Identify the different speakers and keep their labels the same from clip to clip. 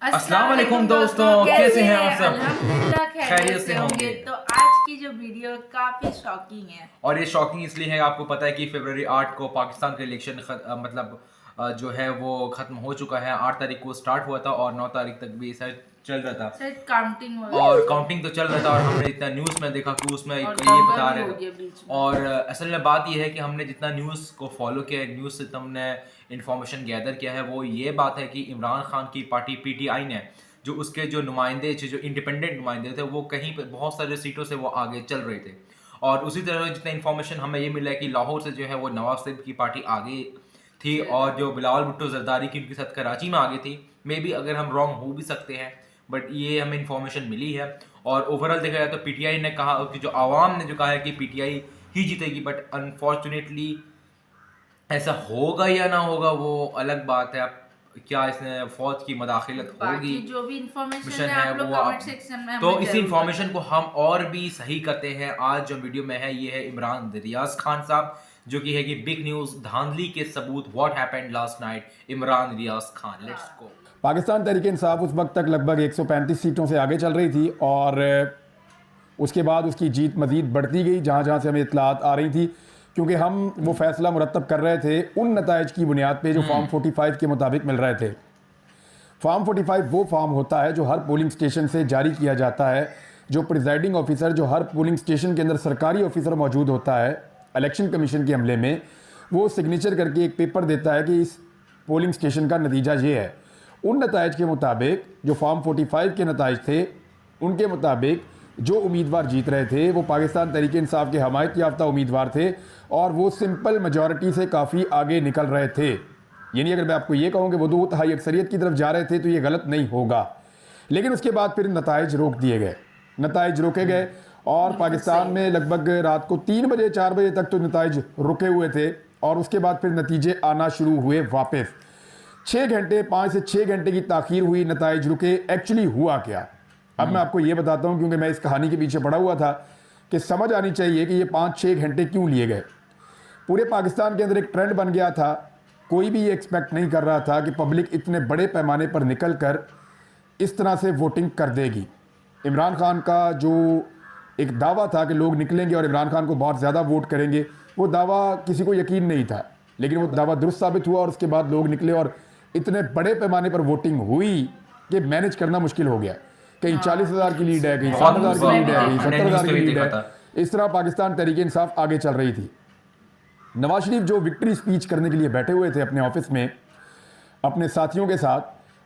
Speaker 1: अस्सलाम वालेकुम दोस्तों, कैसे हैं आप सब?
Speaker 2: अल्हम्दुलिल्लाह
Speaker 1: खैरियत से होंगे।
Speaker 2: तो आज की जो वीडियो काफी शॉकिंग है।
Speaker 1: और ये शॉकिंग इसलिए है, आपको पता है कि फरवरी 8 को पाकिस्तान का इलेक्शन जो है वो ख़त्म हो चुका है। 8 तारीख को स्टार्ट हुआ था और 9 तारीख तक भी शायद चल रहा था।
Speaker 2: शायद काउंटिंग
Speaker 1: और काउंटिंग तो चल रहा था और हमने इतना न्यूज़ में देखा कि उसमें
Speaker 2: और
Speaker 1: ये बता
Speaker 2: दंगा भी
Speaker 1: रहे
Speaker 2: हो गया
Speaker 1: थे।
Speaker 2: बीच में।
Speaker 1: और असल में बात ये है कि हमने जितना न्यूज़ को फॉलो किया है, न्यूज़ से हमने इंफॉर्मेशन गैदर किया है, वो ये बात है कि इमरान खान की पार्टी पीटीआई ने जो उसके जो नुमाइंदे जो इंडिपेंडेंट नुमाइंदे थे, वो कहीं पर बहुत सारे सीटों से वो आगे चल रहे थे। और उसी तरह जितना इन्फॉर्मेशन हमें ये मिला है कि लाहौर से जो है वो नवाज शरीफ की पार्टी आगे थी और जो बिलावल भुट्टो जरदारी की उनके साथ कराची में आगे थी। मे बी अगर हम रॉन्ग हो भी सकते हैं, बट ये हमें इन्फॉर्मेशन मिली है। और ओवरऑल देखा जाए तो पीटीआई ने कहा कि जो आवाम ने जो कहा है कि पीटीआई ही जीतेगी, बट अनफॉर्चुनेटली ऐसा होगा या ना होगा वो अलग बात है। अब क्या इसमें फौज की मदाखिलत होगी,
Speaker 2: बाकी जो भी इंफॉर्मेशन
Speaker 1: मिशन
Speaker 2: है
Speaker 1: है
Speaker 2: आप लोग
Speaker 1: वो
Speaker 2: कमेंट सेक्शन में
Speaker 1: तो
Speaker 2: हमें
Speaker 1: इस
Speaker 2: जरूर
Speaker 1: इंफॉर्मेशन को
Speaker 2: बताएं।
Speaker 1: हम और भी सही करते हैं। आज जो वीडियो में है ये है इमरान रियाज खान साहब, जो कि है कि बिग न्यूज धांधली के सबूत, what happened last night, Imran Riaz Khan. Let's go.
Speaker 3: Pakistan Tehreek e Insaf उस वक्त तक लगभग 135 सीटों से आगे चल रही थी और उसके बाद उसकी जीत मज़ीद बढ़ती गई जहाँ जहाँ से हमें इत्तलात आ रही थी, क्योंकि हम वो फैसला मुरतब कर रहे थे उन नताइज की बुनियाद पे जो फॉर्म 45 के मुताबिक मिल रहे थे। फॉर्म 45 वो फॉर्म होता है जो हर पोलिंग स्टेशन से जारी किया जाता है, जो प्रिजाइडिंग ऑफिसर, जो हर पोलिंग स्टेशन के अंदर सरकारी ऑफिसर मौजूद होता है इलेक्शन कमीशन के अमले में, वो सिग्नेचर करके एक पेपर देता है कि इस पोलिंग स्टेशन का नतीजा ये है। उन नताइज के मुताबिक जो फॉर्म 45 के नताइज थे, उनके मुताबिक जो उम्मीदवार जीत रहे थे वो पाकिस्तान तहरीक-ए-इंसाफ के हमायत याफ्ता उम्मीदवार थे और वो सिंपल मेजॉरिटी से काफ़ी आगे निकल रहे थे। यानी अगर मैं आपको ये कहूँ कि वो दो तिहाई अक्सरियत की तरफ जा रहे थे तो ये गलत नहीं होगा। लेकिन उसके बाद फिर नताइज रोक दिए गए, नताइज रोके गए और पाकिस्तान में लगभग रात को 3 बजे 4 बजे तक तो नताइज रुके हुए थे और उसके बाद फिर नतीजे आना शुरू हुए वापस। 6 घंटे, 5 से 6 घंटे की ताख़ीर हुई, नताइज रुके। एक्चुअली हुआ क्या, अब मैं आपको ये बताता हूँ, क्योंकि मैं इस कहानी के पीछे पड़ा हुआ था कि समझ आनी चाहिए कि ये 5-6 घंटे क्यों लिए गए। पूरे पाकिस्तान के अंदर एक ट्रेंड बन गया था, कोई भी ये एक्सपेक्ट नहीं कर रहा था कि पब्लिक इतने बड़े पैमाने पर निकल कर इस तरह से वोटिंग कर देगी। इमरान खान का जो एक दावा था कि लोग निकलेंगे और इमरान खान को बहुत ज़्यादा वोट करेंगे, वो दावा किसी को यकीन नहीं था, लेकिन वो दावा दुरुस्त साबित हुआ और उसके बाद लोग निकले और इतने बड़े पैमाने पर वोटिंग हुई कि मैनेज करना मुश्किल हो गया। कहीं 40,000 की लीड है, कहीं 60,000 की लीड है, कहीं 70,000 की लीड है। इस तरह पाकिस्तान तहरीक-ए-इंसाफ आगे चल रही थी। नवाज शरीफ जो विक्ट्री स्पीच करने के लिए बैठे हुए थे अपने ऑफिस में अपने साथियों के साथ,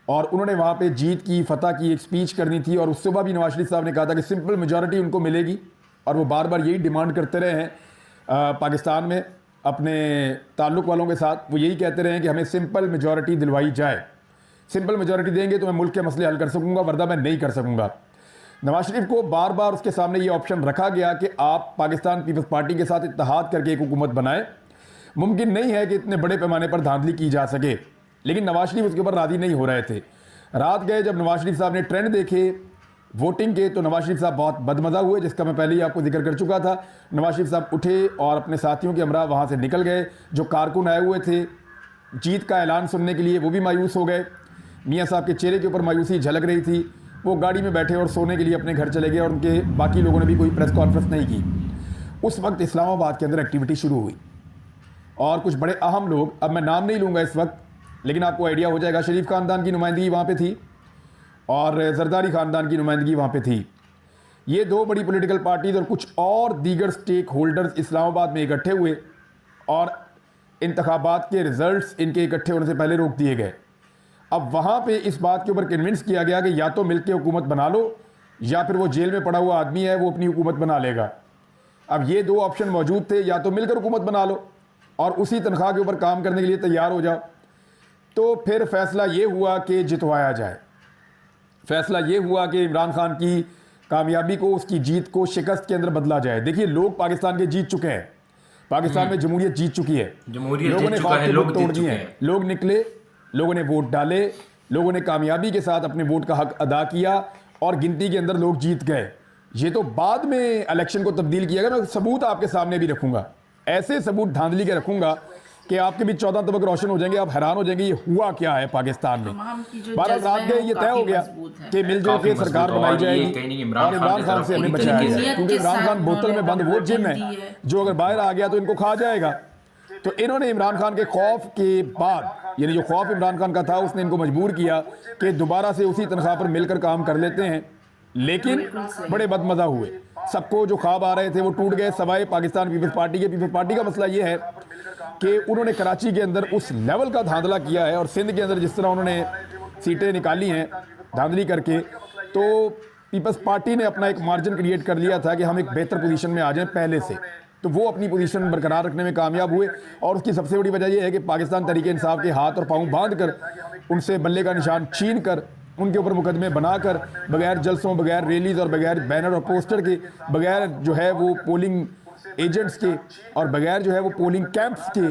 Speaker 3: और उन्होंने वहाँ पे जीत की, फतह की एक स्पीच करनी थी और उस सुबह भी नवाज शरीफ साहब ने कहा था कि सिंपल मेजॉरिटी उनको मिलेगी और वो बार बार यही डिमांड करते रहे हैं पाकिस्तान में अपने ताल्लुक़ वालों के साथ। वो यही कहते रहे हैं कि हमें सिंपल मेजॉरिटी दिलवाई जाए, सिंपल मेजॉरिटी देंगे तो मैं मुल्क के मसले हल कर सकूँगा, वरना मैं नहीं कर सकूँगा। नवाज शरीफ को बार बार उसके सामने ये ऑप्शन रखा गया कि आप पाकिस्तान पीपल्स पार्टी के साथ इत्तेहाद करके एक हुकूमत बनाएं। मुमकिन नहीं है कि इतने बड़े पैमाने पर धांधली की जा सके, लेकिन नवाज शरीफ उसके ऊपर राज़ी नहीं हो रहे थे। रात गए जब नवाज शरीफ साहब ने ट्रेंड देखे वोटिंग के, तो नवाज शरीफ साहब बहुत बदमज़ा हुए, जिसका मैं पहले ही आपको जिक्र कर चुका था। नवाज शरीफ साहब उठे और अपने साथियों के हमरा वहाँ से निकल गए। जो कारकुन आए हुए थे जीत का ऐलान सुनने के लिए, वो भी मायूस हो गए। मियाँ साहब के चेहरे के ऊपर मायूसी झलक रही थी। वो गाड़ी में बैठे और सोने के लिए अपने घर चले गए और उनके बाकी लोगों ने भी कोई प्रेस कॉन्फ्रेंस नहीं की। उस वक्त इस्लामाबाद के अंदर एक्टिविटी शुरू हुई और कुछ बड़े अहम लोग, अब मैं नाम नहीं लूँगा इस वक्त, लेकिन आपको आइडिया हो जाएगा, शरीफ ख़ानदान की नुमाइंदगी वहाँ पे थी और जरदारी ख़ानदान की नुमाइंदगी वहाँ पे थी। ये दो बड़ी पॉलिटिकल पार्टीज़ और कुछ और दीगर स्टेक होल्डर्स इस्लामाबाद में इकट्ठे हुए और इंतखाबात के रिज़ल्ट्स इनके इकट्ठे होने से पहले रोक दिए गए। अब वहाँ पे इस बात के ऊपर कन्विंस किया गया कि या तो मिलकर हुकूमत बना लो या फिर वो जेल में पड़ा हुआ आदमी है वो अपनी हुकूमत बना लेगा। अब ये दो ऑप्शन मौजूद थे, या तो मिलकर हुकूमत बना लो और उसी तनख्वाह के ऊपर काम करने के लिए तैयार हो जाओ। तो फिर फैसला ये हुआ कि जितवाया जाए। फैसला ये हुआ कि इमरान खान की कामयाबी को, उसकी जीत को शिकस्त के अंदर बदला जाए। देखिए, लोग पाकिस्तान के जीत चुके हैं, पाकिस्तान में जमहूरियत जीत चुकी है, लोगों ने ख्वाब के वोट तोड़ दिए हैं, लोग निकले, लोगों ने वोट डाले, लोगों ने कामयाबी के साथ अपने वोट का हक अदा किया और गिनती के अंदर लोग जीत गए। ये तो बाद में इलेक्शन को तब्दील किया गया। मैं सबूत आपके सामने भी रखूंगा, ऐसे सबूत धांधली के रखूंगा कि आपके भी 14 तबक रोशन हो जाएंगे। आप हैरान हो जाएंगे ये हुआ क्या है पाकिस्तान में।
Speaker 2: तमाम की जो
Speaker 3: बारह
Speaker 2: जज्बा
Speaker 3: रात
Speaker 2: है
Speaker 3: में
Speaker 2: वो
Speaker 3: ये तय हो
Speaker 2: काफी
Speaker 3: गया
Speaker 2: मजबूत है।
Speaker 3: कि मिलजुल
Speaker 1: काफी
Speaker 3: के सरकार
Speaker 1: मजबूत
Speaker 3: बनाई
Speaker 1: और ये
Speaker 3: जाएगी
Speaker 1: कहीं ना कहीं
Speaker 3: और इमरान खान से हमें बचाया
Speaker 2: तरीके
Speaker 3: जाएगा,
Speaker 2: से
Speaker 3: क्योंकि इमरान खान
Speaker 2: उन्होंने
Speaker 3: बोतल में बंद वो जिन
Speaker 2: दी
Speaker 3: है
Speaker 2: है।
Speaker 3: जो अगर बाहर आ गया तो इनको खा जाएगा। तो इन्होंने इमरान खान के खौफ के बाद, यानी जो खौफ इमरान खान का था, उसने इनको मजबूर किया कि दोबारा से उसी तनख्वाह पर मिलकर काम कर लेते हैं। लेकिन बड़े बदमजा हुए, सबको जो ख्वाब आ रहे थे वो टूट गए, सवाए पाकिस्तान पीपल्स पार्टी के। पीपल्स पार्टी का मसला ये है कि उन्होंने कराची के अंदर उस लेवल का धांधला किया है और सिंध के अंदर जिस तरह उन्होंने सीटें निकाली हैं धांधली करके, तो पीपल्स पार्टी ने अपना एक मार्जिन क्रिएट कर लिया था कि हम एक बेहतर पोजीशन में आ जाएं पहले से। तो वो अपनी पोजीशन बरकरार रखने में कामयाब हुए और उसकी सबसे बड़ी वजह यह है कि पाकिस्तान तहरीक इंसाफ के हाथ और पाँव बांध कर, उनसे बल्ले का निशान छीन कर, उनके ऊपर मुकदमे बनाकर, बगैर जलसों, बगैर रैलीज और बगैर बैनर और पोस्टर के, बगैर जो है वो पोलिंग एजेंट्स के और बगैर जो है वो पोलिंग कैंप्स के,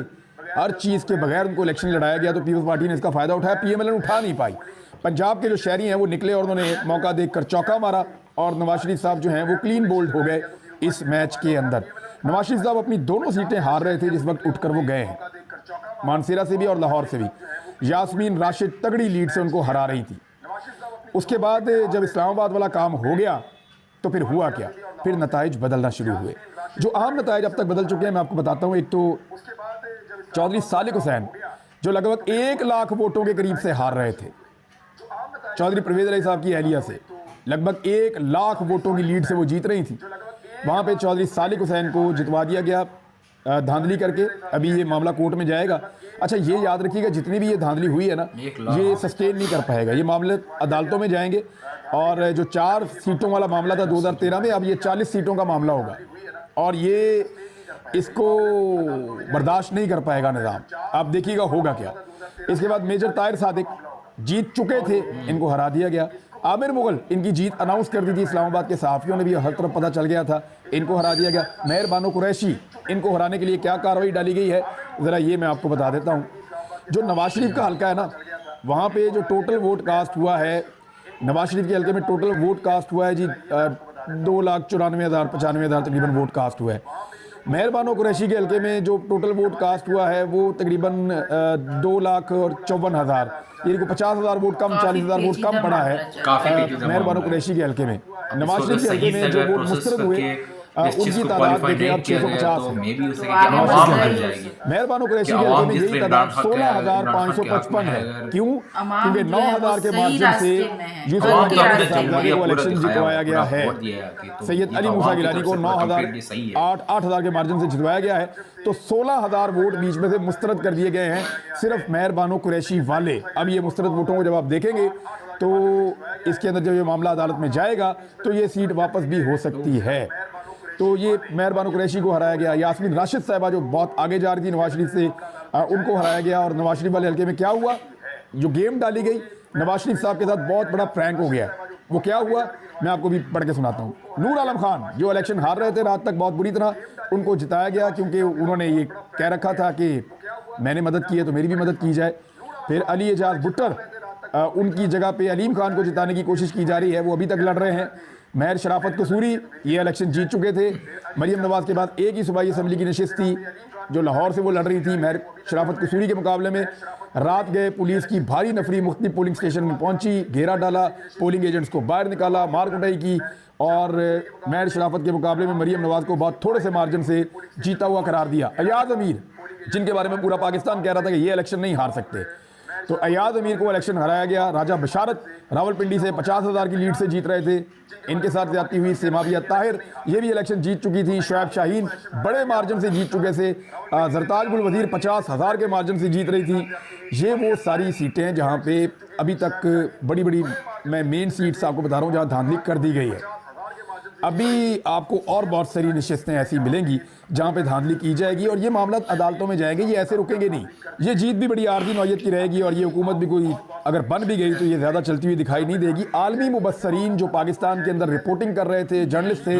Speaker 3: हर चीज़ के बगैर उनको इलेक्शन लड़ाया गया। तो पीपल्स पार्टी ने इसका फ़ायदा उठाया। PMLN उठा नहीं पाई। पंजाब के जो शहरी हैं वो निकले और उन्होंने मौका देखकर चौका मारा और नवाज शरीफ साहब जो हैं वो क्लीन बोल्ड हो गए इस मैच के अंदर। नवाज शरीफ साहब अपनी दोनों सीटें हार रहे थे जिस वक्त उठकर वो गए हैं, मानसेरा से भी और लाहौर से भी। यास्मीन राशिद तगड़ी लीड से उनको हरा रही थी। उसके बाद जब इस्लामाबाद वाला काम हो गया तो फिर हुआ क्या, फिर नताइज बदलना शुरू हुए। जो अहम नताइज अब तक बदल चुके हैं मैं आपको बताता हूँ। एक तो चौधरी सालिक हुसैन जो लगभग 1 लाख वोटों के करीब से हार रहे थे, चौधरी परवेज अली साहब की एहलिया से लगभग 1 लाख वोटों की लीड से वो जीत रही थी। वहाँ पे चौधरी सालिक हुसैन को जितवा दिया गया धांधली करके। अभी ये मामला कोर्ट में जाएगा। अच्छा ये याद रखिएगा, जितनी भी ये धांधली हुई है ना, ये सस्टेन नहीं कर पाएगा। ये मामले अदालतों में जाएंगे और जो 4 सीटों वाला मामला था 2013 में, अब ये 40 सीटों का मामला होगा और ये इसको बर्दाश्त नहीं कर पाएगा निज़ाम। आप देखिएगा होगा क्या। इसके बाद मेजर ताहिर सादिक जीत चुके थे, इनको हरा दिया गया। आमिर मुगल इनकी जीत अनाउंस कर दी थी, इस्लामाबाद के सहाफ़ियों ने भी हर तरफ पता चल गया था, इनको हरा दिया गया। मेहर बानो कुरैशी, इनको हराने के लिए क्या कार्रवाई डाली गई है ज़रा ये मैं आपको बता देता हूँ। जो नवाज शरीफ का हल्का है ना, वहाँ पे जो टोटल वोट कास्ट हुआ है, नवाज शरीफ के हल्के में टोटल वोट कास्ट हुआ है जी 2,94,000 तकरीबन वोट कास्ट हुआ है। मेहर बानो कुरैशी के हल्के में जो टोटल वोट कास्ट हुआ है वो तकरीबन 2,54,000, यानी को 50,000 वोट कम, 40,000 वोट कम पड़ा है मेहर बानो कुरैशी के हल्के में। नवाज शरीफ के हल्के में जो वोट मुस्तरद हुए उनकी तादाद देखिए अब 650 है। मेहर बानो कुरैशी के हल्के में यही तादाद 16,555 है। क्यों? क्योंकि 9,000 के मार्जिन से यूसुफ साहब को इलेक्शन जितवाया गया है। सैयद अली मूसा गिलानी को 8,000 के मार्जिन से जितवाया गया है। तो 16,000 वोट बीच में से मुस्तरद कर दिए गए हैं सिर्फ मेहर बानो कुरैशी वाले। अब ये मुस्तरद वोटों को जब आप देखेंगे तो इसके अंदर जब ये मामला अदालत में जाएगा तो ये सीट वापस भी हो सकती है। तो ये मेहर बानो कुरैशी को हराया गया। यास्मीन राशिद साहिबा जो बहुत आगे जा रही थी नवाज शरीफ से, उनको हराया गया। और नवाज शरीफ वाले हल्के में क्या हुआ, जो गेम डाली गई नवाज शरीफ साहब के साथ बहुत बड़ा प्रैंक हो गया। वो क्या हुआ मैं आपको भी पढ़ के सुनाता हूँ। नूर आलम खान जो इलेक्शन हार रहे थे रात तक बहुत बुरी तरह, उनको जिताया गया क्योंकि उन्होंने ये कह रखा था कि मैंने मदद की है तो मेरी भी मदद की जाए। फिर अली एजाज भुट्टर, उनकी जगह पे अलीम खान को जिताने की कोशिश की जा रही है, वो अभी तक लड़ रहे हैं। महर शराफत कसूरी ये इलेक्शन जीत चुके थे। मरियम नवाज के बाद एक ही सूबाई असम्बली की नशिस्त थी जो लाहौर से वो लड़ रही थी। महर शराफत कसूरी के मुकाबले में रात गए, पुलिस की भारी नफरी मुख्तलिफ पोलिंग स्टेशन में पहुंची, घेरा डाला, पोलिंग एजेंट्स को बाहर निकाला, मार कुटाई की और महर शराफत के मुकाबले में मरियम नवाज को बहुत थोड़े से मार्जिन से जीता हुआ करार दिया। अयाज अमीर जिनके बारे में पूरा पाकिस्तान कह रहा था कि ये इलेक्शन नहीं हार सकते, तो अयाज अमीर को इलेक्शन हराया गया। राजा बशारत रावलपिंडी से 50,000 की लीड से जीत रहे थे, इनके साथ जाती हुई सेमाविया ताहिर ये भी इलेक्शन जीत चुकी थी। शुएब शाहीन बड़े मार्जिन से जीत चुके थे। जरताज गुल वजीर 50,000 के मार्जिन से जीत रही थी। ये वो सारी सीटें जहाँ पे अभी तक बड़ी बड़ी मैं मेन सीट्स आपको बता रहा हूँ जहाँ धांधली कर दी गई है। अभी आपको और बहुत सारी नशिस्तें ऐसी मिलेंगी जहाँ पे धांधली की जाएगी और ये मामला अदालतों में जाएंगे, ये ऐसे रुकेंगे नहीं। ये जीत भी बड़ी आर्जी नौयत की रहेगी और ये हुकूमत भी कोई अगर बन भी गई तो ये ज़्यादा चलती हुई दिखाई नहीं देगी। आलमी मुबस्सरीन जो पाकिस्तान के अंदर रिपोर्टिंग कर रहे थे, जर्नलिस्ट थे,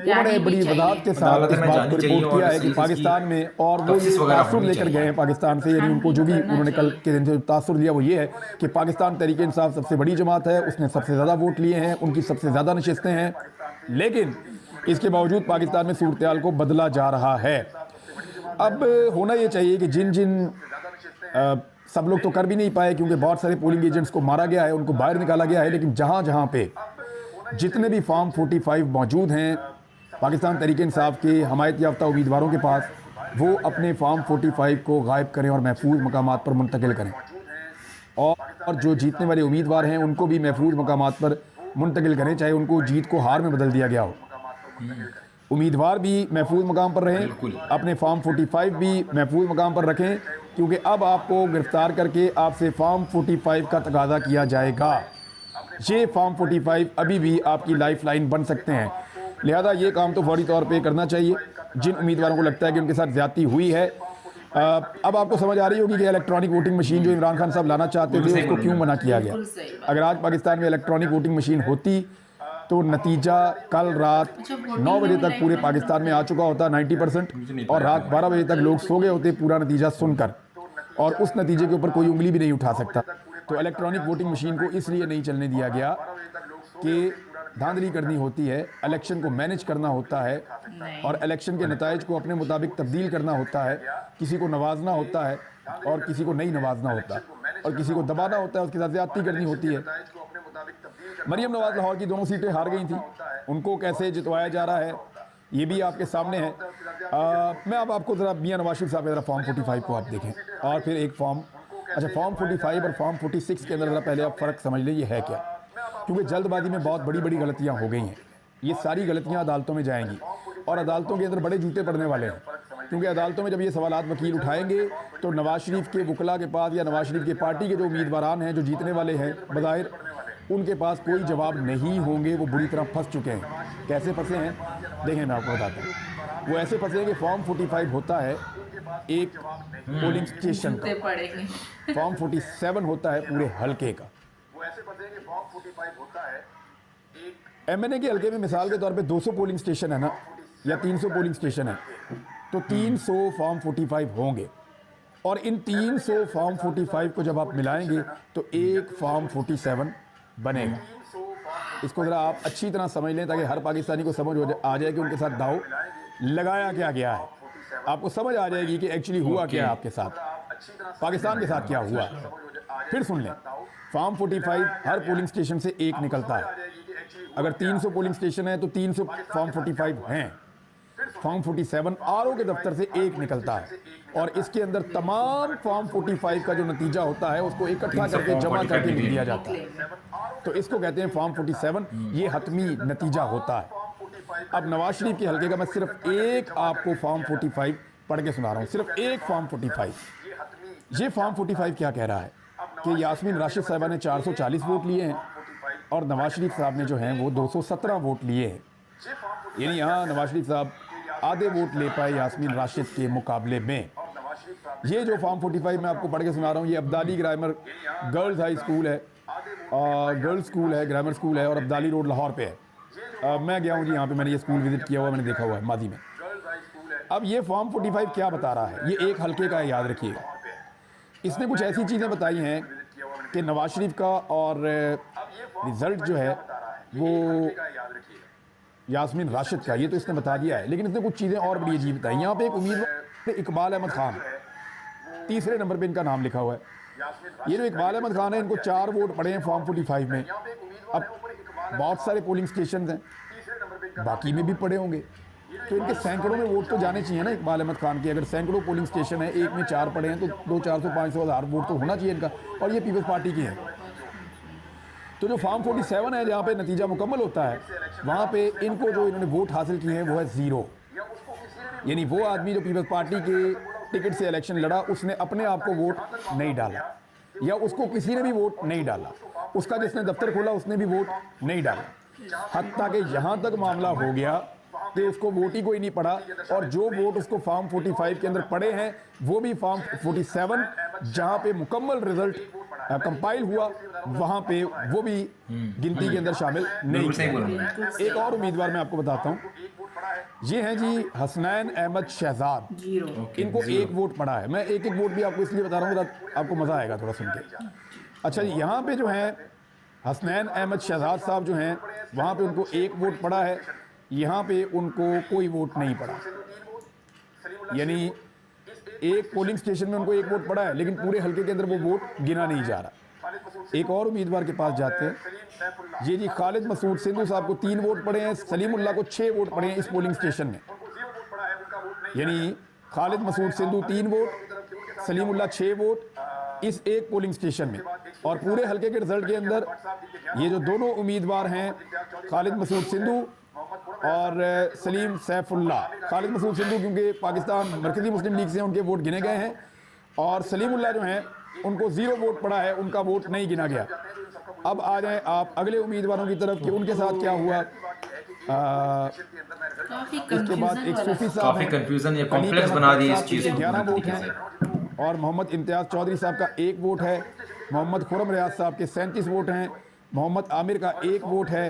Speaker 3: उन्होंने बड़ी वजाहत के साथ इस बात को रिपोर्ट किया है कि पाकिस्तान में और वो ये तासुर लेकर गए हैं पाकिस्तान से, यानी उनको जो भी उन्होंने कल के दिन से तासुर लिया वो ये है कि पाकिस्तान तहरीक इंसाफ सबसे बड़ी जमात है, उसने सबसे ज़्यादा वोट लिए हैं, उनकी सबसे ज़्यादा नशिस्तें हैं, लेकिन इसके बावजूद पाकिस्तान में सूरत हाल को बदला जा रहा है। अब होना ये चाहिए कि जिन जिन सब लोग तो कर भी नहीं पाए क्योंकि बहुत सारे पोलिंग एजेंट्स को मारा गया है, उनको बाहर निकाला गया है, लेकिन जहाँ जहाँ पे जितने भी फॉर्म 45 मौजूद हैं पाकिस्तान तहरीक इंसाफ के हमायत याफ्ता उम्मीदवारों के पास, वो अपने फॉर्म 45 को गायब करें और महफूज मकामात पर मुंतकिल करें, और जो जीतने वाले उम्मीदवार हैं उनको भी महफूज मकामात पर मुंतकिल करें, चाहे उनको जीत को हार में बदल दिया गया हो। उम्मीदवार भी महफूज मकाम पर रहें, अपने फॉर्म 45 भी महफूज मकाम पर रखें, क्योंकि अब आपको गिरफ्तार करके आपसे फॉर्म 45 का तकाजा किया जाएगा। ये फॉर्म 45 अभी भी आपकी लाइफ लाइन बन सकते हैं, लिहाजा ये काम तो फौरी तौर पे करना चाहिए। जिन उम्मीदवारों को लगता है कि उनके साथ ज्यादती हुई है, अब आपको समझ आ रही होगी कि इलेक्ट्रॉनिक वोटिंग मशीन जो इमरान खान साहब लाना चाहते थे उसको क्यों मना किया गया। अगर आज पाकिस्तान में इलेक्ट्रॉनिक वोटिंग मशीन होती तो नतीजा कल रात 9 बजे तक पूरे पाकिस्तान में आ चुका होता 90%, और रात 12 बजे तक लोग सो गए होते पूरा नतीजा सुनकर, और उस नतीजे के ऊपर कोई उंगली भी नहीं उठा सकता। तो इलेक्ट्रॉनिक वोटिंग मशीन को इसलिए नहीं चलने दिया गया कि धांधली करनी होती है, इलेक्शन को मैनेज करना होता है, और इलेक्शन के नताइज को अपने मुताबिक तब्दील करना होता है। किसी को नवाजना होता है और किसी को नहीं नवाजना होता, और किसी को दबाना होता है, उसके साथ ज्यादती करनी होती है। मरियम नवाज लाहौर की दोनों सीटें हार गई थी, उनको कैसे जितवाया जा रहा है ये भी आपके सामने है। मैं अब आपको ज़रा मियां नवाज शरीफ साहब ज़रा फॉर्म 45 को आप देखें, और फिर एक फॉर्म, अच्छा फॉर्म 45 और फॉर्म 46 के अंदर ज़रा पहले आप फ़र्क समझ लें ये है क्या, क्योंकि जल्दबाजी में बहुत बड़ी बड़ी गलतियाँ हो गई हैं। ये सारी गलतियाँ अदालतों में जाएंगी, और अदालतों के अंदर बड़े जूते पड़ने वाले हैं, क्योंकि अदालतों में जब ये सवालात वकील उठाएंगे तो नवाज शरीफ के वकला के पास या नवाज शरीफ की पार्टी के जो उम्मीदवार हैं जो जीतने वाले हैं बज़ाहिर, उनके पास कोई जवाब नहीं होंगे। वो बुरी तरह फंस चुके हैं। कैसे फंसे हैं देखें, मैं आपको बताता हूँ। वो ऐसे फंसे हैं कि फॉर्म 45 होता है एक पोलिंग स्टेशन का, फॉर्म 47 होता है पूरे हल्के का। MNA के हल्के में मिसाल के तौर पे 200 पोलिंग स्टेशन है ना, या 300 पोलिंग स्टेशन है, तो 300 फॉर्म 45 होंगे, और इन 300 फॉर्म 45 को जब आप मिलाएंगे तो एक फॉर्म 47 बनेगा। इसको ज़रा आप अच्छी तरह समझ लें ताकि हर पाकिस्तानी को समझ आ जाए कि उनके साथ दाव लगाया क्या गया है। आपको समझ आ जाएगी कि एक्चुअली हुआ क्या है आपके साथ, पाकिस्तान के साथ क्या हुआ। फिर सुन लें, फॉर्म 45 हर पोलिंग स्टेशन से एक निकलता है। अगर 300 पोलिंग स्टेशन है तो 300 फॉर्म 45 हैं। फॉर्म 47 RO के दफ्तर से एक निकलता है, और इसके अंदर तमाम फॉर्म 45 का जो नतीजा होता है उसको इकट्ठा करके जमा करके लिख दिया जाता है, तो इसको कहते हैं फॉर्म 47। ये हतमी नतीजा होता है। अब नवाज शरीफ के हल्के का मैं सिर्फ एक आपको फॉर्म 45 पढ़ के सुना रहा हूँ, सिर्फ एक फॉर्म 45। ये फॉर्म 45 क्या कह रहा है कि यास्मीन राशिद साहिबा ने 440 वोट लिए हैं, और नवाज शरीफ साहब ने जो हैं वो 217 वोट लिए हैं। यानी यहाँ नवाज शरीफ साहब आधे वोट ले पाए यास्मीन राशिद के मुकाबले में। ये जो फॉर्म 45 मैं आपको पढ़ के सुना रहा हूँ, ये Abdali grammar girls high school है, और गर्ल्स स्कूल है, ग्रामर स्कूल है, और अब्दाली रोड लाहौर पे है। मैं गया हूँ जी यहाँ पे, मैंने ये स्कूल विजिट किया हुआ, मैंने देखा हुआ है माजी में। अब ये फॉर्म 45 क्या बता रहा है, ये एक हल्के का है, याद रखिएगा। इसने कुछ ऐसी चीज़ें बताई हैं कि नवाज शरीफ का और रिजल्ट जो है वो यास्मीन राशिद का, ये तो इसने बता दिया है, लेकिन इसने कुछ चीज़ें और बड़ी अजीब बताई। यहाँ पे एक उम्मीदवार इकबाल अहमद खान, तीसरे नंबर पे इनका नाम लिखा हुआ है। ये जो इकबाल अहमद खान है, इनको 4 वोट पड़े हैं फॉर्म 45 में। अब बहुत सारे पोलिंग स्टेशन हैं, बाकी में भी पड़े होंगे, तो इनके सैकड़ों में वोट तो जाने चाहिए ना इकबाल अहमद खान के। अगर सैकड़ों पोलिंग स्टेशन है, एक में 4 पड़े हैं, तो 200, 400, 500, 1000 वोट तो होना चाहिए इनका, और ये पीपल्स पार्टी की है। तो जो फॉर्म 47 है, जहाँ पे नतीजा मुकम्मल होता है, वहाँ पे इनको जो इन्होंने वोट हासिल किए हैं वो है 0। यानी वो आदमी जो पीपल्स पार्टी के टिकट से इलेक्शन लड़ा, उसने अपने आप को वोट नहीं डाला, या उसको किसी ने भी वोट नहीं डाला, उसका जिसने दफ्तर खोला उसने भी वोट नहीं डाला। हत्ता कि यहाँ तक मामला हो गया कि उसको वोट ही कोई नहीं पड़ा, और जो वोट उसको फॉर्म 45 के अंदर पड़े हैं वो भी फॉर्म 47 जहाँ पे मुकम्मल रिजल्ट कंपाइल हुआ वहाँ पे वो भी गिनती के अंदर शामिल नहीं। एक और उम्मीदवार मैं आपको बताता हूँ, ये हैं जी हसनैन अहमद शहजाद, इनको 1 वोट पड़ा है। मैं एक एक वोट भी आपको इसलिए बता रहा हूँ, आपको मज़ा आएगा थोड़ा सुन के। अच्छा जी, यहाँ पे जो है हसनैन अहमद शहजाद साहब जो हैं, वहाँ पे उनको 1 वोट पड़ा है, यहाँ पे उनको कोई वोट नहीं पड़ा। यानी एक पोलिंग स्टेशन में उनको एक वोट पड़ा है, लेकिन पूरे हल्के के अंदर वो वोट गिना नहीं जा रहा। एक और उम्मीदवार के पास जाते हैं। ये जी खालिद मसूद सिंधु साहब को 3 वोट पड़े हैं, सलीमुल्लाह को 6 वोट पड़े हैं इस पोलिंग स्टेशन में। यानी खालिद मसूद सिंधु 3 वोट, सलीमुल्लाह 6 वोट इस एक पोलिंग स्टेशन में। और पूरे हल्के के रिजल्ट के अंदर ये जो दोनों उम्मीदवार हैं, खालिद मसूद सिंधु और सलीम सैफुल्लाह। खालिद मसूद सिंधु क्योंकि पाकिस्तान मरकज़ी मुस्लिम लीग से उनके वोट गिने गए हैं, और सलीमुल्लाह जो हैं उनको 0 वोट पड़ा है, उनका वोट नहीं गिना गया। अब आ जाएं आप अगले उम्मीदवारों की तरफ कि उनके साथ क्या हुआ। इसके बाद एक सूफी साहब
Speaker 1: काफी
Speaker 3: हैं,
Speaker 1: कंफ्यूजन या कॉम्प्लेक्स बना दी इस चीज को
Speaker 3: 11 वोट
Speaker 1: तरीके से।
Speaker 3: हैं, और मोहम्मद इम्तियाज़ चौधरी साहब का 1 वोट है। मोहम्मद खुरम रियाज साहब के 37 वोट हैं। मोहम्मद आमिर का 1 वोट है,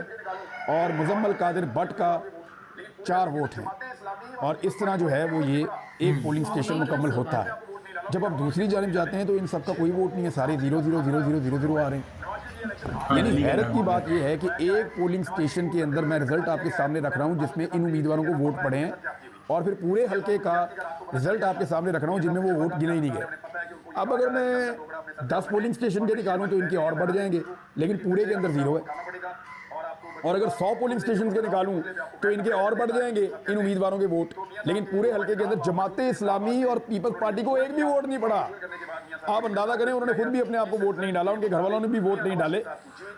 Speaker 3: और मुजम्मल कादिर भट्ट का 4 वोट हैं। और इस तरह जो है वो ये एक पोलिंग स्टेशन मुकम्मल होता है। जब आप दूसरी जानिब जाते हैं तो इन सबका कोई वोट नहीं है, सारे 0 0 0 0 0 0 आ रहे हैं। यानी हैरत की बात यह है कि एक पोलिंग स्टेशन के अंदर मैं रिजल्ट आपके सामने रख रहा हूं जिसमें इन उम्मीदवारों को वोट पड़े हैं, और फिर पूरे हल्के का रिजल्ट आपके सामने रख रहा हूं जिनमें वो वोट गिने ही नहीं गए। अब अगर मैं 10 पोलिंग स्टेशन के निकालूं तो इनके और बढ़ जाएंगे, लेकिन पूरे के अंदर 0 है। और अगर 100 पोलिंग स्टेशन के निकालूं तो इनके और बढ़ जाएंगे इन उम्मीदवारों के वोट, लेकिन पूरे हल्के के अंदर जमाते इस्लामी और पीपल्स पार्टी को एक भी वोट नहीं पड़ा। आप अंदाजा करें, उन्होंने खुद भी अपने आप को वोट नहीं डाला, उनके घर वालों ने भी वोट नहीं डाले।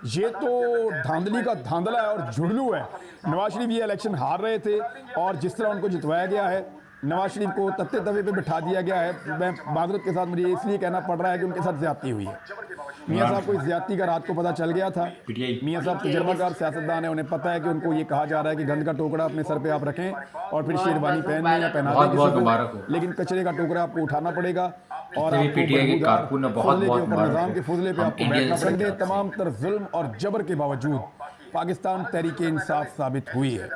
Speaker 3: ये तो धांधली का धांधला है और झुड़लू है। नवाज शरीफ ये इलेक्शन हार रहे थे, और जिस तरह उनको जितवाया गया है, नवाज शरीफ को तख्ते तवे पे बिठा दिया गया है। मैं माजरत के साथ मुझे इसलिए कहना पड़ रहा है कि उनके साथ ज्यादती हुई है। मियाँ साहब को इस ज्यादती का रात को पता चल गया था। मियाँ साहब तजर्बाकार सियासतदान है, उन्हें पता है कि उनको ये कहा जा रहा है कि गंद का टोकरा अपने सर पे आप रखें और फिर शेरवानी पहनने या पहना दें किसी को, लेकिन कचरे का टोकरा आपको उठाना पड़ेगा और निजाम के फुजले पे आपको बैठना पड़ेगा। तमाम तर जुल्म और जबर के बावजूद पाकिस्तान तहरीक इंसाफ साबित हुई है।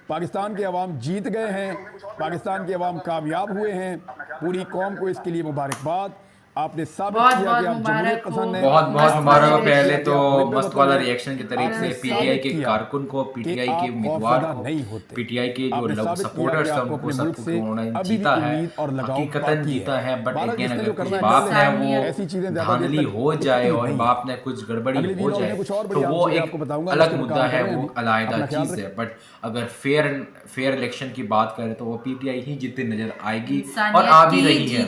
Speaker 3: पाकिस्तान के अवाम जीत गए हैं, पाकिस्तान के अवाम कामयाब हुए हैं। पूरी कौम को इसके लिए मुबारकबाद। आपने साबित किया कि आप जमहूरियत पसंद हैं।
Speaker 1: बहुत बहुत मुबारक हो। पहले तो मस्त वाला रिएक्शन की तरफ से पीटीआई के कारकुन को, पीटीआई के उम्मीदवार को, पीटीआई के जो सपोर्टर्स हैं उनको सबको उन्होंने जीता है, हकीकतन जीता है। बट अगेन अगर कुछ बाप ने वो धांधली हो जाए और बाप ने कुछ गड़बड़ी हो जाए तो वो एक अलग मुद्दा है, वो अलग चीज है। बट अगर फेयर इलेक्शन की बात करें तो वो पीटीआई ही जीतती नजर आएगी और आ भी रही है।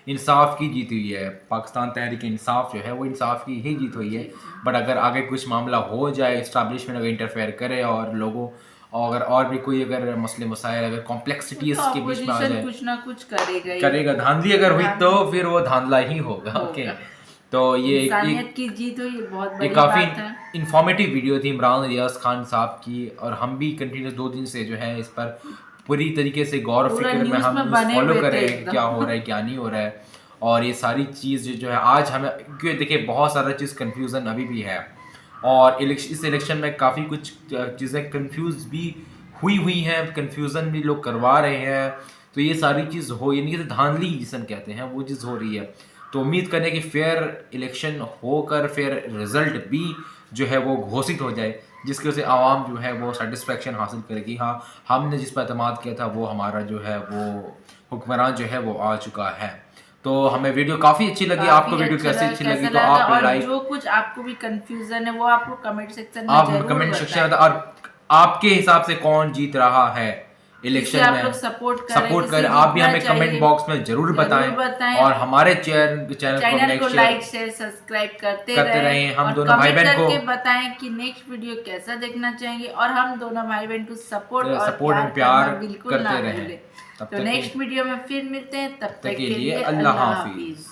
Speaker 1: इंसाफ की जीत हुई है। पाकिस्तान तहरीक इंसाफ जो है वो इंसाफ की ही जीत हुई है। बट अगर आगे कुछ मामला हो जाए, इस्टेब्लिशमेंट अगर इंटरफेयर करे और लोगों और भी कोई अगर मसले मसाइल अगर कॉम्प्लेक्सिटीज के बीच में आ जाए,
Speaker 2: कुछ ना कुछ करेगा।
Speaker 1: धांधली अगर हुई तो फिर वो धांधला ही होगा। ओके, तो ये
Speaker 2: इंसानियत की जीत हुई, बहुत बड़ी
Speaker 1: काफी
Speaker 2: बात है।
Speaker 1: इंफॉर्मेटिव वीडियो थी इमरान रियाज खान साहब की, और हम भी कंटिन्यूस 2 दिन से जो है इस पर पूरी तरीके से गौर फिक्र में हम फॉलो कर रहे हैं क्या हो रहा है क्या नहीं हो रहा है। और ये सारी चीज़ जो है आज हमें, क्योंकि देखिए बहुत सारा चीज़ कंफ्यूजन अभी भी है, और इस इलेक्शन में काफ़ी कुछ चीज़ें कंफ्यूज भी हुई हैं, कंफ्यूजन भी लोग करवा रहे हैं। तो ये सारी चीज़ हो, यानी कि धांधली जिसे हम कहते हैं, वो चीज़ हो रही है। तो उम्मीद करें कि फेयर इलेक्शन होकर फेयर रिजल्ट भी जो है वो घोषित हो जाए, जिसकी वजह से आवाम जो है वो सेटिस्फेक्शन हासिल करेगी। हाँ, हमने जिस पर एतमाद किया था वो हमारा जो है वो हुक्मरान जो है वो आ चुका है। तो हमें वीडियो काफी अच्छी लगी। आपको वीडियो कैसी अच्छी लगी तो आप लाइक,
Speaker 2: जो कुछ आपको भी कंफ्यूजन है वो आपको कमेंट सेक्शन में
Speaker 1: आप कमेंट सेक्शन में, और आपके हिसाब से कौन जीत रहा है इलेक्शन में, सपोर्ट करें। आप भी हमें कमेंट बॉक्स में जरूर बताएं और हमारे चैनल
Speaker 2: को लाइक शेयर सब्सक्राइब करते रहें।
Speaker 1: हम दोनों भाई बहन को
Speaker 2: बताएं कि नेक्स्ट वीडियो कैसा देखना चाहेंगे, और हम दोनों भाई बहन को सपोर्ट
Speaker 1: और प्यार बिल्कुल
Speaker 2: करते रहें। तो नेक्स्ट वीडियो में फिर मिलते हैं, तब तक के लिए
Speaker 1: अल्लाह हाफिज।